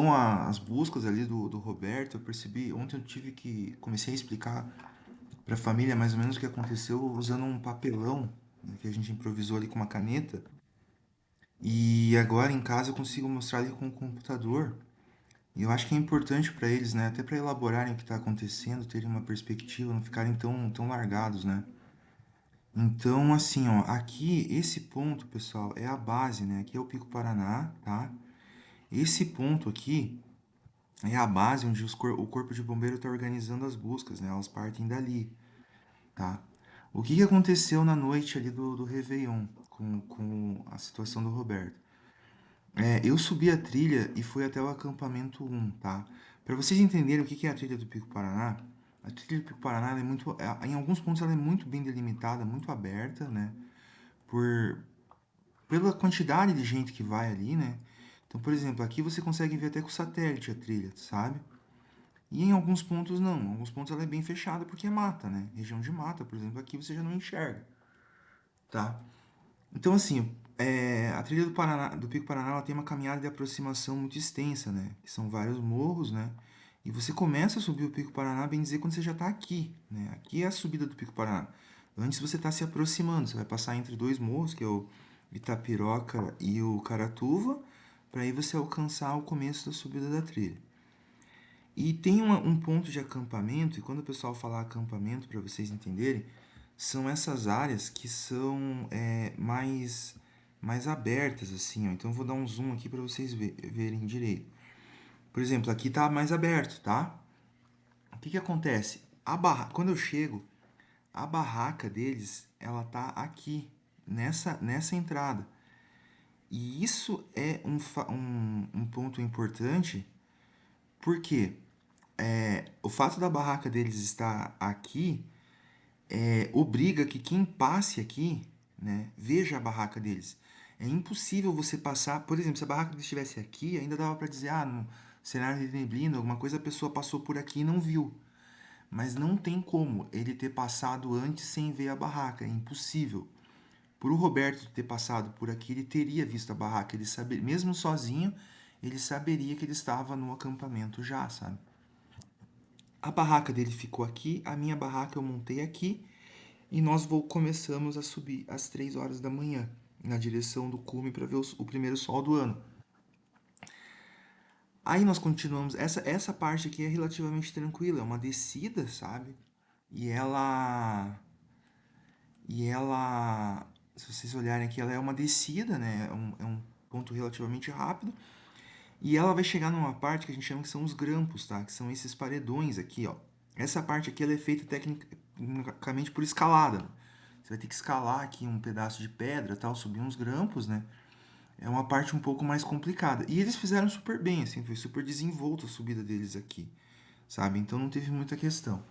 com as buscas ali do Roberto, eu percebi, ontem comecei a explicar para a família mais ou menos o que aconteceu usando um papelão, né, que a gente improvisou ali com uma caneta, e agora em casa eu consigo mostrar ali com o computador. E eu acho que é importante para eles, né, até para elaborarem o que está acontecendo, terem uma perspectiva, não ficarem tão largados, né? Então, assim, ó, aqui, esse ponto, pessoal, é a base, né? Aqui é o Pico Paraná, tá? Esse ponto aqui é a base onde o Corpo de Bombeiro está organizando as buscas, né? Elas partem dali, tá? O que que aconteceu na noite ali do Réveillon com a situação do Roberto? Eu subi a trilha e fui até o acampamento 1, tá? Para vocês entenderem o que que é a trilha do Pico Paraná, a trilha do Pico Paraná ela é muito, em alguns pontos ela é muito bem delimitada, muito aberta, né? Por, pela quantidade de gente que vai ali, né? Então, por exemplo, aqui você consegue ver até com satélite a trilha, sabe? E em alguns pontos não, em alguns pontos ela é bem fechada porque é mata, né? Região de mata, por exemplo, aqui você já não enxerga, tá? Então, assim, a trilha do Paraná, do Pico Paraná, ela tem uma caminhada de aproximação muito extensa, né? Que são vários morros, né? E você começa a subir o Pico Paraná, bem dizer, quando você já está aqui, né? Aqui é a subida do Pico Paraná. Antes você está se aproximando, você vai passar entre dois morros, que é o Itapiroca e o Caratuva, para aí você alcançar o começo da subida da trilha. E tem um ponto de acampamento, e quando o pessoal falar acampamento, para vocês entenderem, são essas áreas que são mais abertas, assim, ó. Então eu vou dar um zoom aqui para vocês verem direito. Por exemplo, aqui tá mais aberto, tá? O que que acontece? Quando eu chego, a barraca deles, ela tá aqui, nessa entrada. E isso é um ponto importante, porque o fato da barraca deles estar aqui obriga que quem passe aqui, né, veja a barraca deles. É impossível você passar, por exemplo, se a barraca deles estivesse aqui, ainda dava para dizer, no cenário de neblina, alguma coisa, a pessoa passou por aqui e não viu. Mas não tem como ele ter passado antes sem ver a barraca, é impossível. Por o Roberto ter passado por aqui, ele teria visto a barraca, ele saber, mesmo sozinho, ele saberia que ele estava no acampamento já, sabe? A barraca dele ficou aqui, a minha barraca eu montei aqui e nós começamos a subir às 3 horas da manhã, na direção do cume para ver o primeiro sol do ano. Aí nós continuamos, essa parte aqui é relativamente tranquila, é uma descida, sabe? E ela, se vocês olharem aqui, ela é uma descida, né? É um ponto relativamente rápido. E ela vai chegar numa parte que a gente chama que são os grampos, tá? Que são esses paredões aqui, ó. Essa parte aqui ela é feita tecnicamente por escalada. Você vai ter que escalar aqui um pedaço de pedra, tal, subir uns grampos, né? É uma parte um pouco mais complicada. E eles fizeram super bem, assim, foi super desenvolta a subida deles aqui, sabe? Então não teve muita questão.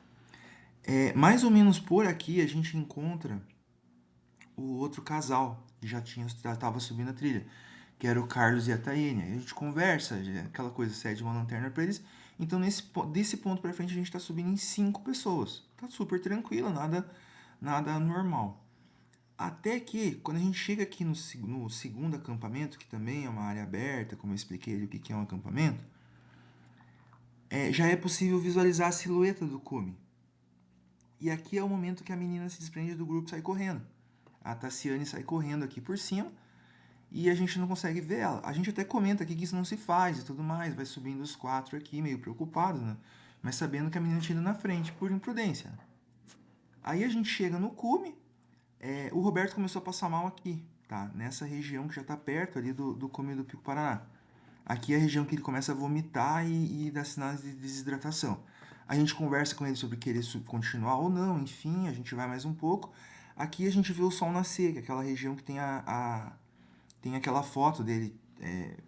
Mais ou menos por aqui a gente encontra o outro casal que já estava subindo a trilha, que era o Carlos e a Taiane. Aí a gente conversa, aquela coisa, cede uma lanterna para eles. Então, desse ponto para frente, a gente está subindo em 5 pessoas. Tá super tranquilo, nada anormal. Até que, quando a gente chega aqui no segundo acampamento, que também é uma área aberta, como eu expliquei ali o que é um acampamento, já é possível visualizar a silhueta do cume. E aqui é o momento que a menina se desprende do grupo e sai correndo. A Tassiane sai correndo aqui por cima e a gente não consegue ver ela. A gente até comenta aqui que isso não se faz e tudo mais, vai subindo os 4 aqui, meio preocupados, né? Mas sabendo que a menina tinha ido na frente, por imprudência. Aí a gente chega no cume, o Roberto começou a passar mal aqui, tá? Nessa região que já tá perto ali do cume do Pico Paraná. Aqui é a região que ele começa a vomitar e dá sinais de desidratação. A gente conversa com ele sobre querer continuar ou não, enfim, a gente vai mais um pouco. Aqui a gente vê o sol nascer, que é aquela região que tem aquela foto dele,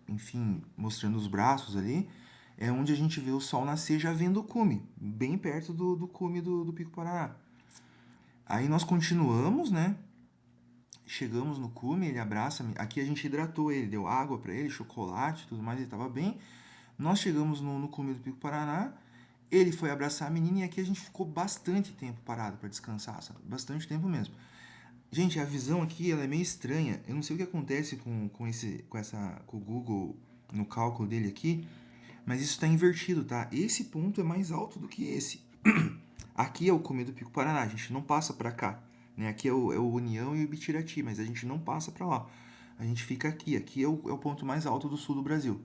enfim, mostrando os braços ali, é onde a gente vê o sol nascer já vendo o cume, bem perto do cume do Pico Paraná. Aí nós continuamos, né? Chegamos no cume, ele abraça, aqui a gente hidratou ele, deu água para ele, chocolate, tudo mais, ele estava bem. Nós chegamos no cume do Pico Paraná, ele foi abraçar a menina e aqui a gente ficou bastante tempo parado para descansar, sabe? Bastante tempo mesmo. Gente, a visão aqui ela é meio estranha. Eu não sei o que acontece com o Google no cálculo dele aqui, Mas isso está invertido, tá? Esse ponto é mais alto do que esse. Aqui é o cume do Pico Paraná, a gente não passa para cá. Né? Aqui é o União e o Ibitirati, mas a gente não passa para lá. A gente fica aqui. Aqui é o ponto mais alto do sul do Brasil.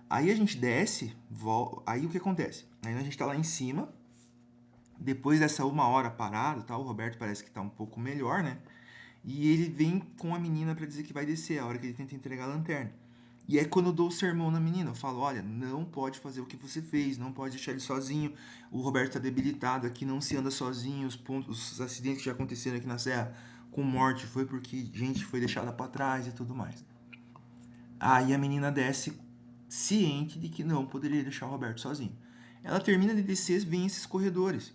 Aí a gente desce, aí o que acontece? Aí a gente tá lá em cima, depois dessa 1 hora parado, tá? O Roberto parece que tá um pouco melhor, né? E ele vem com a menina para dizer que vai descer, a hora que ele tenta entregar a lanterna. E é quando eu dou o sermão na menina, eu falo, olha, não pode fazer o que você fez, não pode deixar ele sozinho, o Roberto tá debilitado, aqui não se anda sozinho, os acidentes que já aconteceram aqui na Serra com morte foi porque gente foi deixada para trás e tudo mais. Aí a menina desce ciente de que não poderia deixar o Roberto sozinho. Ela termina de descer, vem esses corredores.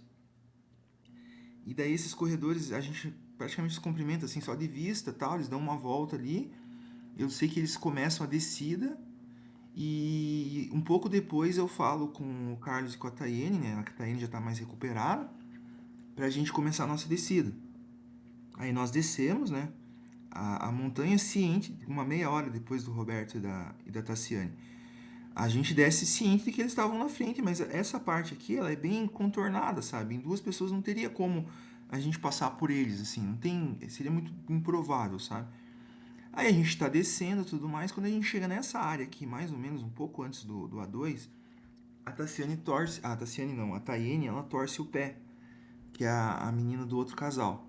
E daí esses corredores a gente praticamente se cumprimenta assim só de vista, tal, eles dão uma volta ali. Eu sei que eles começam a descida e um pouco depois eu falo com o Carlos e com a Tayene, né? A Tayene já tá mais recuperada, pra gente começar a nossa descida. Aí nós descemos, né? A montanha ciente, uma meia hora depois do Roberto e da Tassiane. A gente desce ciente de que eles estavam na frente, mas essa parte aqui, ela é bem contornada, sabe? Em duas pessoas não teria como a gente passar por eles, assim, não tem, seria muito improvável, sabe? Aí a gente tá descendo e tudo mais, quando a gente chega nessa área aqui, mais ou menos um pouco antes do A2, a Tassiane torce, a Tassiane não, a Tayene, ela torce o pé, que é a menina do outro casal.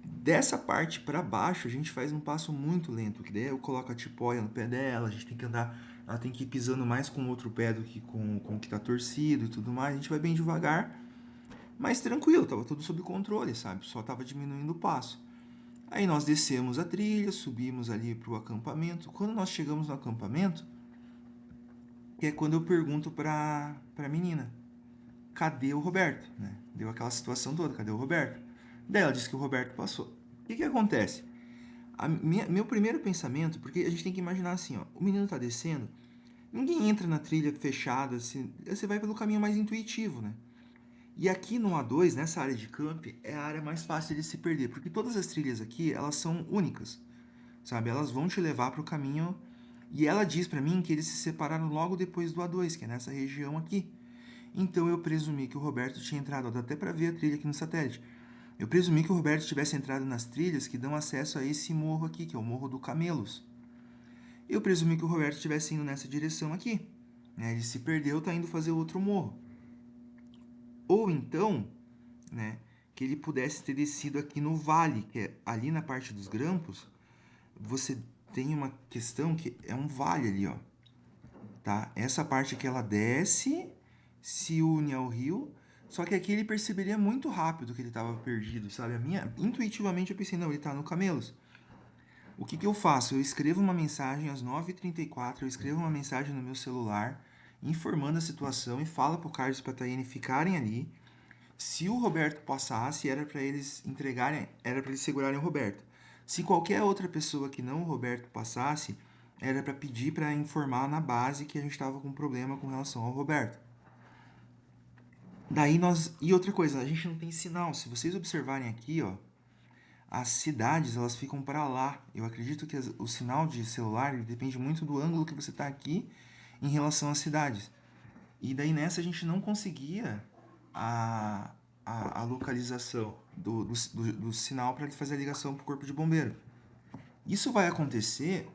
Dessa parte para baixo, a gente faz um passo muito lento, que daí eu coloco a tipóia no pé dela, a gente tem que andar, ela tem que ir pisando mais com o outro pé do que com o que tá torcido e tudo mais. A gente vai bem devagar, mas tranquilo, tava tudo sob controle, sabe? Só tava diminuindo o passo. Aí nós descemos a trilha, subimos ali pro acampamento. Quando nós chegamos no acampamento, que é quando eu pergunto pra menina, cadê o Roberto? Né? Deu aquela situação toda, cadê o Roberto? Daí ela disse que o Roberto passou. O que acontece? Meu primeiro pensamento, porque a gente tem que imaginar assim, ó, o menino tá descendo, ninguém entra na trilha fechada, assim, você vai pelo caminho mais intuitivo, né? E aqui no A2, nessa área de camp, é a área mais fácil de se perder, porque todas as trilhas aqui, elas são únicas, sabe? Elas vão te levar para o caminho. E ela diz para mim que eles se separaram logo depois do A2, que é nessa região aqui. Então eu presumi que o Roberto tinha entrado, dá até para ver a trilha aqui no satélite. Eu presumi que o Roberto tivesse entrado nas trilhas que dão acesso a esse morro aqui, que é o Morro do Camelos. Eu presumi que o Roberto estivesse indo nessa direção aqui. Né? Ele se perdeu, tá indo fazer outro morro. Ou então, né, que ele pudesse ter descido aqui no vale, que é ali na parte dos grampos, você tem uma questão que é um vale ali, ó. Tá? Essa parte que ela desce, se une ao rio, só que aqui ele perceberia muito rápido que ele estava perdido, sabe? Intuitivamente eu pensei, não, ele tá no Camelos. O que eu faço? Eu escrevo uma mensagem às 9h34, eu escrevo uma mensagem no meu celular, informando a situação e falo pro Carlos e pra Tayane ficarem ali. Se o Roberto passasse, era para eles entregarem, era para eles segurarem o Roberto. Se qualquer outra pessoa que não o Roberto passasse, era para pedir para informar na base que a gente estava com problema com relação ao Roberto. Daí nós. E outra coisa, a gente não tem sinal. Se vocês observarem aqui, ó, as cidades elas ficam para lá. Eu acredito que o sinal de celular depende muito do ângulo que você está aqui em relação às cidades. E daí nessa a gente não conseguia a, a localização do sinal para ele fazer a ligação para o corpo de bombeiro. Isso vai acontecer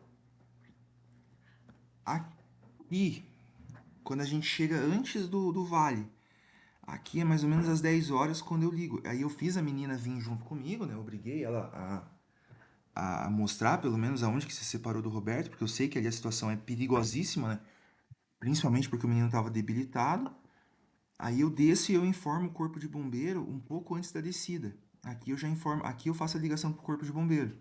aqui, quando a gente chega antes do vale. Aqui é mais ou menos às 10 horas quando eu ligo. Aí eu fiz a menina vir junto comigo, né? Eu obriguei ela a mostrar pelo menos aonde que se separou do Roberto, porque eu sei que ali a situação é perigosíssima, né? Principalmente porque o menino estava debilitado. Aí eu desço e eu informo o corpo de bombeiro um pouco antes da descida. Aqui eu já informo, aqui eu faço a ligação pro corpo de bombeiro.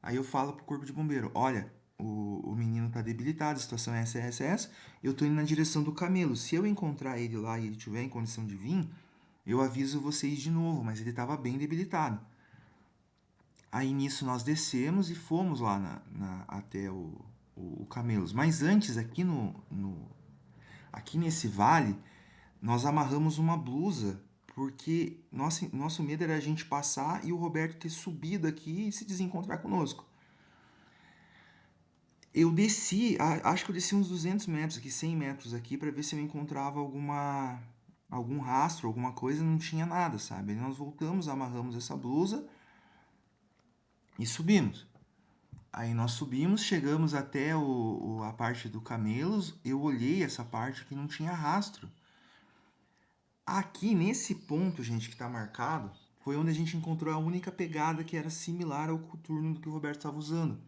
Aí eu falo pro corpo de bombeiro, olha, o menino tá debilitado, a situação é essa, eu tô indo na direção do Camelo. Se eu encontrar ele lá e ele tiver em condição de vir, eu aviso vocês de novo, mas ele tava bem debilitado. Aí nisso nós descemos e fomos lá até o Camelos. Mas antes, aqui nesse vale, nós amarramos uma blusa, porque nosso medo era a gente passar e o Roberto ter subido aqui e se desencontrar conosco. Eu desci, acho que eu desci uns 200 metros aqui, 100 metros aqui, pra ver se eu encontrava algum rastro, alguma coisa, não tinha nada, sabe? Aí nós voltamos, amarramos essa blusa e subimos. Aí nós subimos, chegamos até a parte do Camelos, eu olhei essa parte que não tinha rastro. Aqui nesse ponto, gente, que tá marcado, foi onde a gente encontrou a única pegada que era similar ao coturno do que o Roberto estava usando,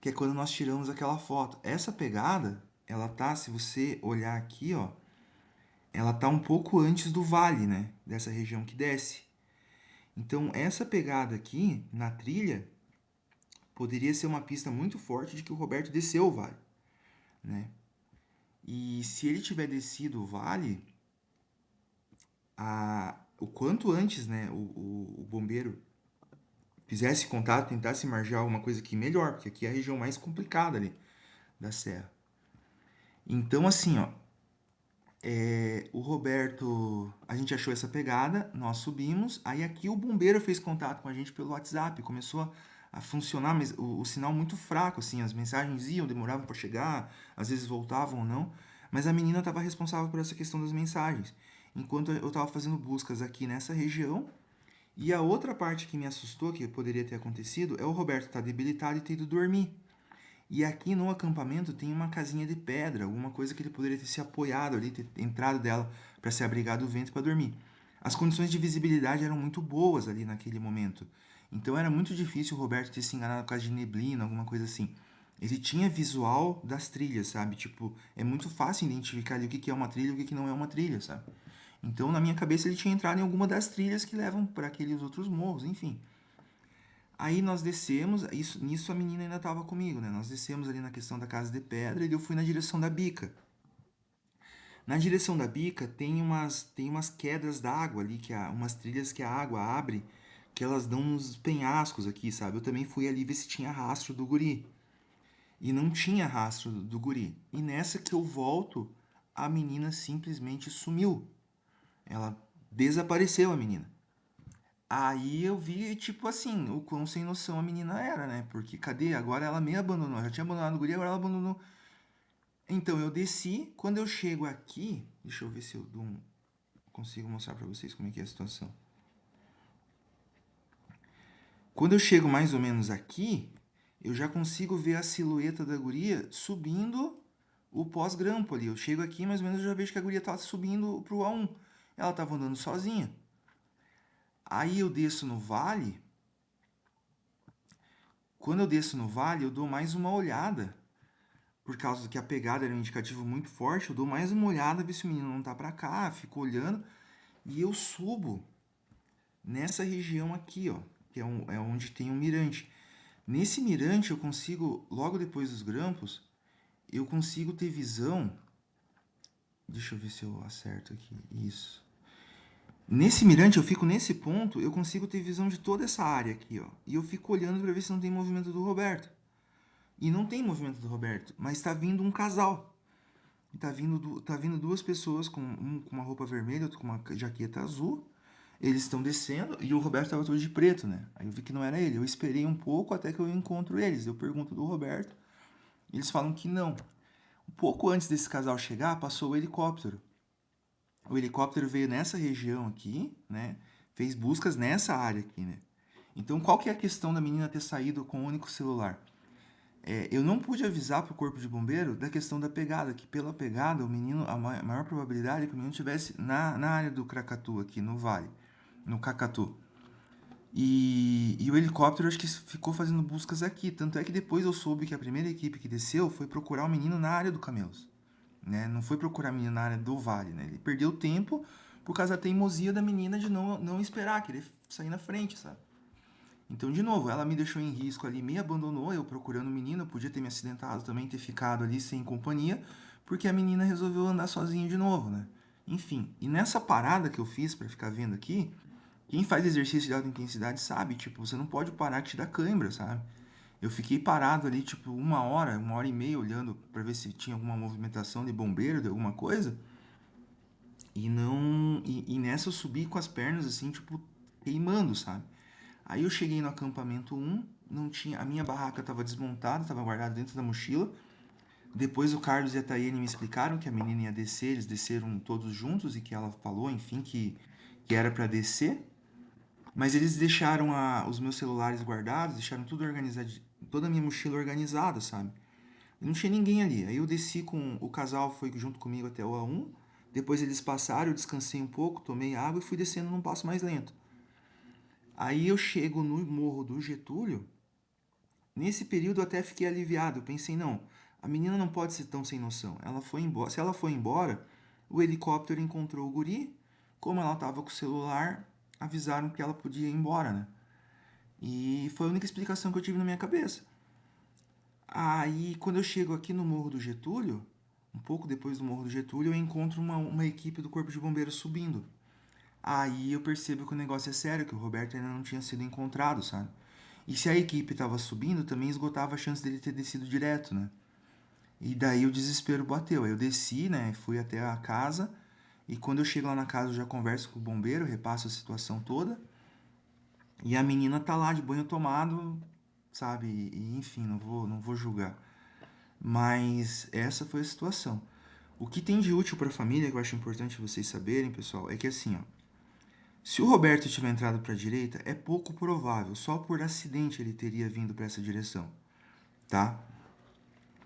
que é quando nós tiramos aquela foto. Essa pegada, ela tá, se você olhar aqui, ó, ela tá um pouco antes do vale, né, dessa região que desce. Então, essa pegada aqui na trilha poderia ser uma pista muito forte de que o Roberto desceu o vale, né? E se ele tiver descido o vale, o quanto antes, né, o bombeiro fizesse contato, tentasse margear alguma coisa aqui, melhor, porque aqui é a região mais complicada ali da serra. Então, assim, ó, o Roberto, a gente achou essa pegada, nós subimos, aí aqui o bombeiro fez contato com a gente pelo WhatsApp, começou a funcionar, mas o sinal muito fraco, assim, as mensagens iam, demoravam para chegar, às vezes voltavam ou não, mas a menina estava responsável por essa questão das mensagens, enquanto eu estava fazendo buscas aqui nessa região. E a outra parte que me assustou, que poderia ter acontecido, é o Roberto estar debilitado e ter ido dormir. E aqui no acampamento tem uma casinha de pedra, alguma coisa que ele poderia ter se apoiado ali, ter entrado dela para se abrigar do vento para dormir. As condições de visibilidade eram muito boas ali naquele momento. Então era muito difícil o Roberto ter se enganado por causa de neblina, alguma coisa assim. Ele tinha visual das trilhas, sabe? Tipo, é muito fácil identificar ali o que é uma trilha e o que não é uma trilha, sabe? Então, na minha cabeça, ele tinha entrado em alguma das trilhas que levam para aqueles outros morros, enfim. Aí nós descemos, nisso a menina ainda estava comigo, né? Nós descemos ali na questão da casa de pedra e eu fui na direção da bica. Na direção da bica tem umas quedas d'água ali, umas trilhas que a água abre, que elas dão uns penhascos aqui, sabe? Eu também fui ali ver se tinha rastro do guri. E não tinha rastro do guri. E nessa que eu volto, a menina simplesmente sumiu. Ela desapareceu, a menina. Aí eu vi, tipo assim, o quão sem noção a menina era, né? Porque cadê? Agora ela me abandonou. Já tinha abandonado o guri, agora ela abandonou. Então eu desci. Quando eu chego aqui, deixa eu ver se eu consigo mostrar pra vocês como é que é a situação. Quando eu chego mais ou menos aqui, eu já consigo ver a silhueta da guria subindo o pós-grampo ali. Eu chego aqui, mais ou menos, eu já vejo que a guria tá subindo pro A1. Ela tava andando sozinha. Aí eu desço no vale. Quando eu desço no vale, eu dou mais uma olhada por causa que a pegada era um indicativo muito forte, eu dou mais uma olhada, ver se o menino não tá pra cá, fico olhando e eu subo nessa região aqui, ó, que é onde tem um mirante. Nesse mirante eu consigo, logo depois dos grampos, eu consigo ter visão. Deixa eu ver se eu acerto aqui. Isso. Nesse mirante, eu fico nesse ponto, eu consigo ter visão de toda essa área aqui, ó. E eu fico olhando para ver se não tem movimento do Roberto. E não tem movimento do Roberto, mas está vindo um casal. Tá vindo duas pessoas, um com uma roupa vermelha, outro com uma jaqueta azul. Eles estão descendo e o Roberto estava todo de preto, né? Aí eu vi que não era ele. Eu esperei um pouco até que eu encontro eles. Eu pergunto do Roberto. Eles falam que não. Um pouco antes desse casal chegar, passou o helicóptero. O helicóptero veio nessa região aqui, né? Fez buscas nessa área aqui, né? Então, qual que é a questão da menina ter saído com o único celular? Eu não pude avisar pro corpo de bombeiro da questão da pegada, que pela pegada, o menino, a maior probabilidade é que o menino estivesse na área do Krakatu aqui, no vale, no Cacatu. E o helicóptero acho que ficou fazendo buscas aqui. Tanto é que depois eu soube que a primeira equipe que desceu foi procurar o menino na área do Camelos. Né? Não foi procurar o menino na área do vale. Né? Ele perdeu tempo por causa da teimosia da menina de não esperar, querer sair na frente, sabe? Então, de novo, ela me deixou em risco ali, me abandonou, eu procurando o menino, eu podia ter me acidentado também, ter ficado ali sem companhia, porque a menina resolveu andar sozinha de novo, né? Enfim, e nessa parada que eu fiz pra ficar vendo aqui, quem faz exercício de alta intensidade sabe, tipo, você não pode parar que te dá cãibra, sabe? Eu fiquei parado ali, tipo, uma hora e meia, olhando pra ver se tinha alguma movimentação de bombeiro, de alguma coisa, e não. E nessa eu subi com as pernas assim, tipo, queimando, sabe? Aí eu cheguei no acampamento 1, não tinha, a minha barraca estava desmontada, estava guardada dentro da mochila. Depois o Carlos e a Tayane me explicaram que a menina ia descer, eles desceram todos juntos e que ela falou, enfim, que era para descer. Mas eles deixaram os meus celulares guardados, deixaram tudo organizado, toda a minha mochila organizada, sabe? E não tinha ninguém ali. Aí eu desci com o casal, foi junto comigo até o A1. Depois eles passaram, eu descansei um pouco, tomei água e fui descendo num passo mais lento. Aí eu chego no morro do Getúlio. Nesse período eu até fiquei aliviado. Eu pensei, não, a menina não pode ser tão sem noção. Ela foi embora. Se ela foi embora, o helicóptero encontrou o guri. Como ela estava com o celular, avisaram que ela podia ir embora, né? E foi a única explicação que eu tive na minha cabeça. Aí, quando eu chego aqui no Morro do Getúlio, um pouco depois do Morro do Getúlio, eu encontro uma equipe do Corpo de Bombeiros subindo. Aí eu percebo que o negócio é sério, que o Roberto ainda não tinha sido encontrado, sabe? E se a equipe estava subindo, também esgotava a chance dele ter descido direto, né? E daí o desespero bateu. Aí eu desci, né? Fui até a casa. E quando eu chego lá na casa, eu já converso com o bombeiro, repasso a situação toda. E a menina tá lá de banho tomado, sabe? E enfim, não vou julgar. Mas essa foi a situação. O que tem de útil para a família, que eu acho importante vocês saberem, pessoal, é que assim, ó, se o Roberto tiver entrado para a direita, é pouco provável, só por acidente ele teria vindo para essa direção, tá?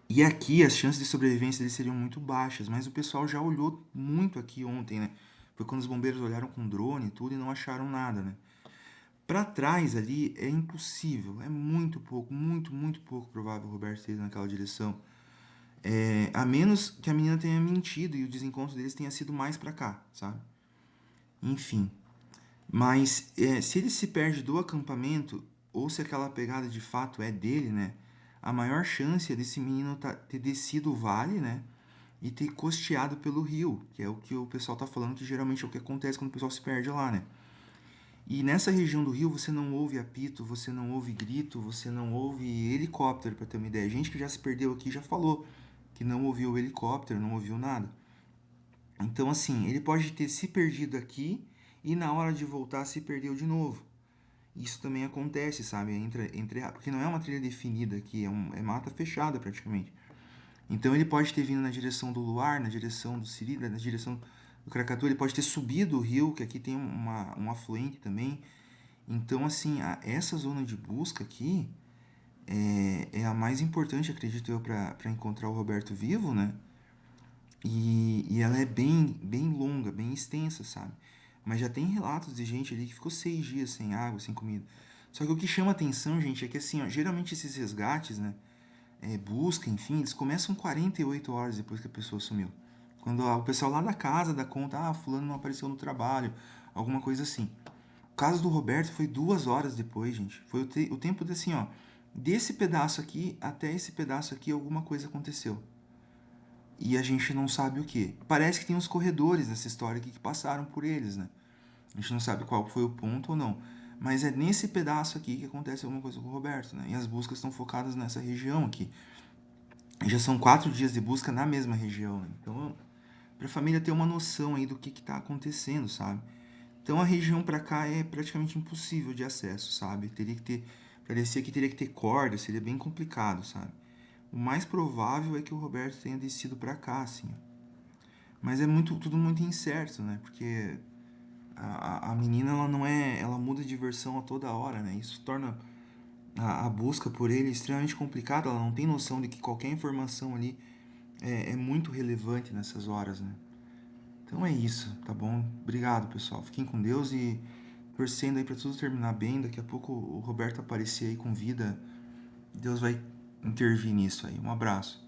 E aqui as chances de sobrevivência dele seriam muito baixas, mas o pessoal já olhou muito aqui ontem, né? Foi quando os bombeiros olharam com drone e tudo e não acharam nada, né? Para trás ali é impossível, é muito pouco, muito pouco provável o Roberto ter ido naquela direção. A menos que a menina tenha mentido e o desencontro deles tenha sido mais pra cá, sabe? Enfim. Mas se ele se perde do acampamento, ou se aquela pegada de fato é dele, né? A maior chance é desse menino ter descido o vale, né? E ter costeado pelo rio, que é o que o pessoal tá falando que geralmente é o que acontece quando o pessoal se perde lá, né? E nessa região do rio você não ouve apito, você não ouve grito, você não ouve helicóptero, pra ter uma ideia. Gente que já se perdeu aqui já falou que não ouviu o helicóptero, não ouviu nada. Então, assim, ele pode ter se perdido aqui e na hora de voltar se perdeu de novo. Isso também acontece, sabe? Porque não é uma trilha definida aqui, é mata fechada praticamente. Então ele pode ter vindo na direção do Luar, na direção do Siri, na direção do Krakatoa, ele pode ter subido o rio, que aqui tem um afluente também. Então, assim, essa zona de busca aqui é a mais importante, acredito eu, para encontrar o Roberto vivo, né? E ela é bem longa, bem extensa, sabe? Mas já tem relatos de gente ali que ficou 6 dias sem água, sem comida. Só que o que chama atenção, gente, é que assim, ó, geralmente esses resgates, né? Busca, enfim, eles começam 48 horas depois que a pessoa sumiu. Quando o pessoal lá da casa dá conta, fulano não apareceu no trabalho, alguma coisa assim. O caso do Roberto foi 2 horas depois, gente. Foi o tempo de assim, ó, desse pedaço aqui até esse pedaço aqui alguma coisa aconteceu. E a gente não sabe o que. Parece que tem uns corredores nessa história aqui que passaram por eles, né? A gente não sabe qual foi o ponto ou não. Mas é nesse pedaço aqui que acontece alguma coisa com o Roberto, né? E as buscas estão focadas nessa região aqui. Já são 4 dias de busca na mesma região, né? Então, para a família ter uma noção aí do que está acontecendo, sabe? Então a região para cá é praticamente impossível de acesso, sabe? Teria que ter, parecia que teria que ter corda, seria bem complicado, sabe? O mais provável é que o Roberto tenha descido para cá, assim. Mas é tudo muito incerto, né? Porque a menina ela não é, ela muda de versão a toda hora, né? Isso torna a busca por ele extremamente complicada. Ela não tem noção de que qualquer informação ali é muito relevante nessas horas, né? Então é isso, tá bom? Obrigado, pessoal. Fiquem com Deus e torcendo aí pra tudo terminar bem. Daqui a pouco o Roberto aparecer aí com vida. Deus vai intervir nisso aí. Um abraço.